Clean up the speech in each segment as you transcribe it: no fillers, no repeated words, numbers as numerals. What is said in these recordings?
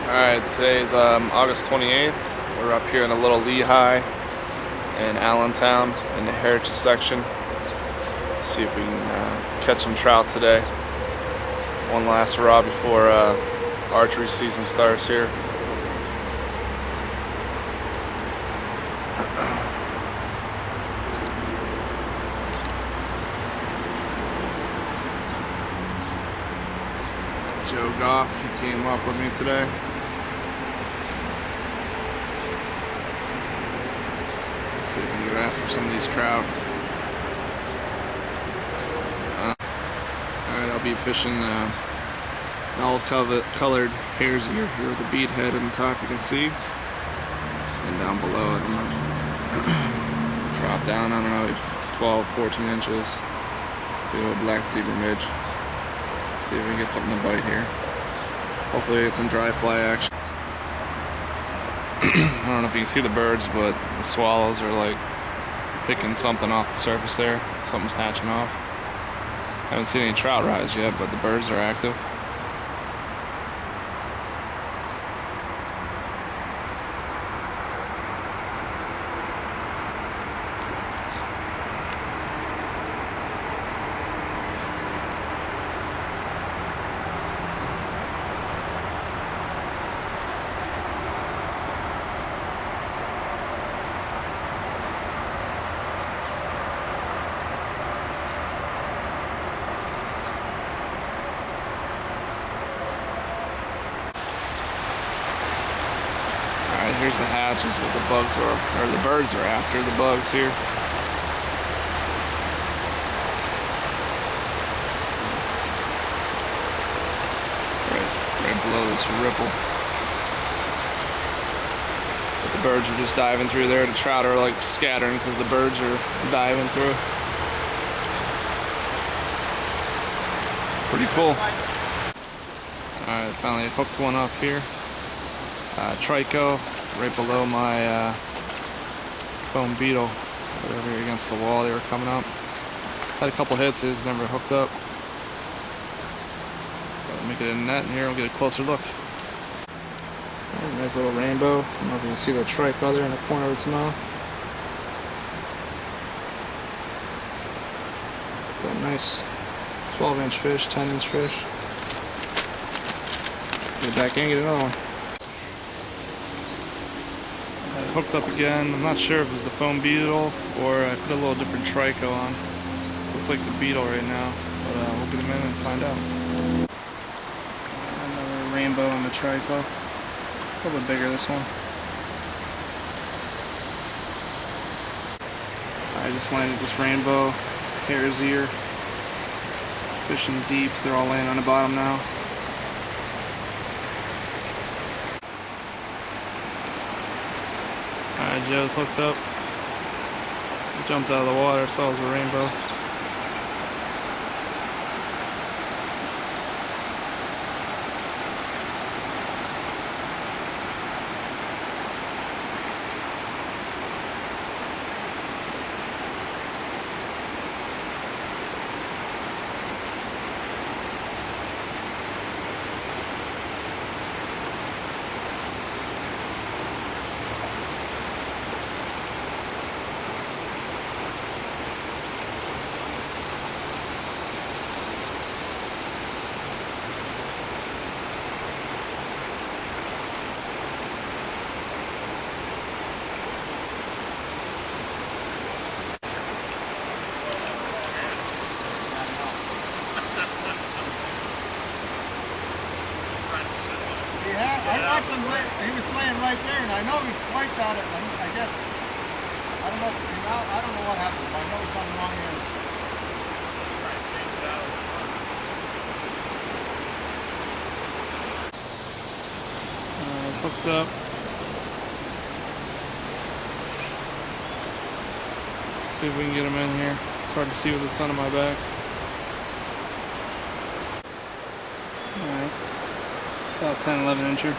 Alright, today is August 28th. We're up here in a little Lehigh in Allentown in the Heritage section. See if we can catch some trout today. One last hurrah before archery season starts here. Joe Gough, he came up with me today. See if we can get after some of these trout. Alright, I'll be fishing an olive-colored hare's ear here with a bead head on the top, you can see. And down below it, I'm gonna drop down, I don't know, 12, 14 inches to a black zebra midge. See if we can get something to bite here. Hopefully get some dry fly action. I don't know if you can see the birds, but the swallows are like picking something off the surface there. Something's hatching off. Haven't seen any trout rise yet, but the birds are active. Here's the hatches what the bugs are, or the birds are after, the bugs here. Right below this ripple. But the birds are just diving through there. The trout are like scattering because the birds are diving through. Pretty cool. Alright, finally hooked one up here. Trico. Right below my foam beetle, over here against the wall. They were coming up. Had a couple hits, it was never hooked up. Let me get a net in here and get a closer look. Nice little rainbow. I don't know if you can see the trico there in the corner of its mouth. Got a nice 12-inch fish, 10-inch fish. Get back in, get another one. Hooked up again. I'm not sure if it was the foam beetle or I put a little different trico on. Looks like the beetle right now, but we'll get him in and find out. Another rainbow on the trico. A little bit bigger this one. I just landed this rainbow hare's ear. Fishing deep. They're all laying on the bottom now. Joe's hooked up. Jumped out of the water, saw it was a rainbow. I watched him, he was laying right there, and I know he swiped at it, and I guess, I don't know what happened, but I know he's on the wrong end. Hooked up. See if we can get him in here. It's hard to see with the sun on my back. Alright. About 10, 11 incher.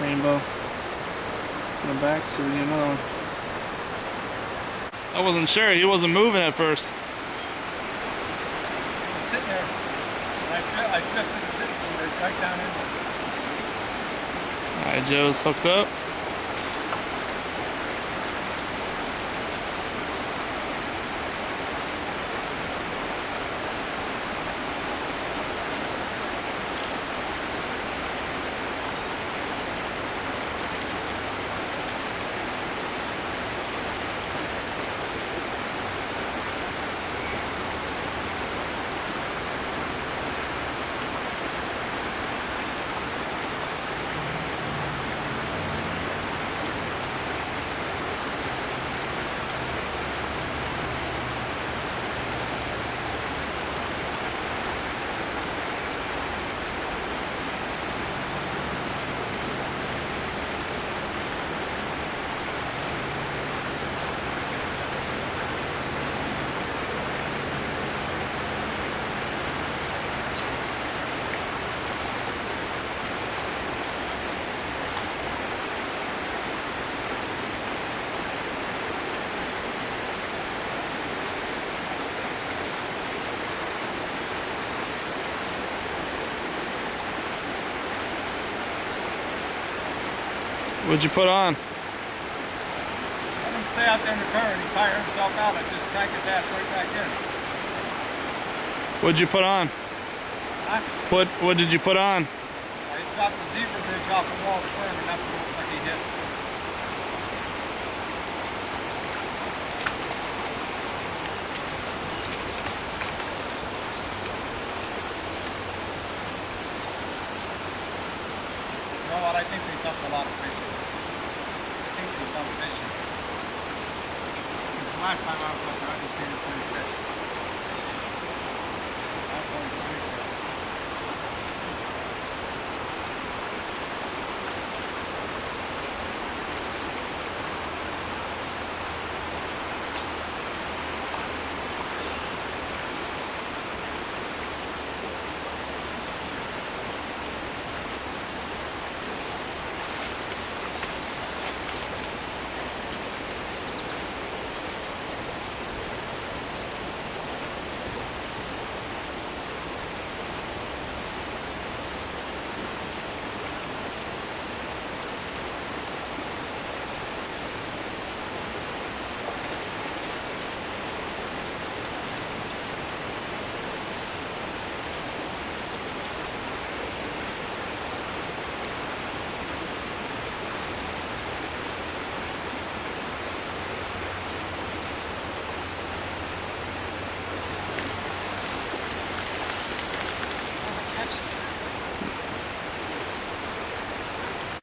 Rainbow. On the back, so we need another one. I wasn't sure, he wasn't moving at first. He was sitting there, and I tripped and sitting right down in there. Alright, Joe's hooked up. What'd you put on? Let him stay out there in the current. He tire himself out. I just crank his ass right back in. What'd you put on? Huh? What did you put on? I dropped the zebra bridge off the wall sperm, and that's what it looks like he hit. You know what? I think they dumped a lot of fishing. I think they dumped fishing. Because the last time I was up there, I didn't see this many fish.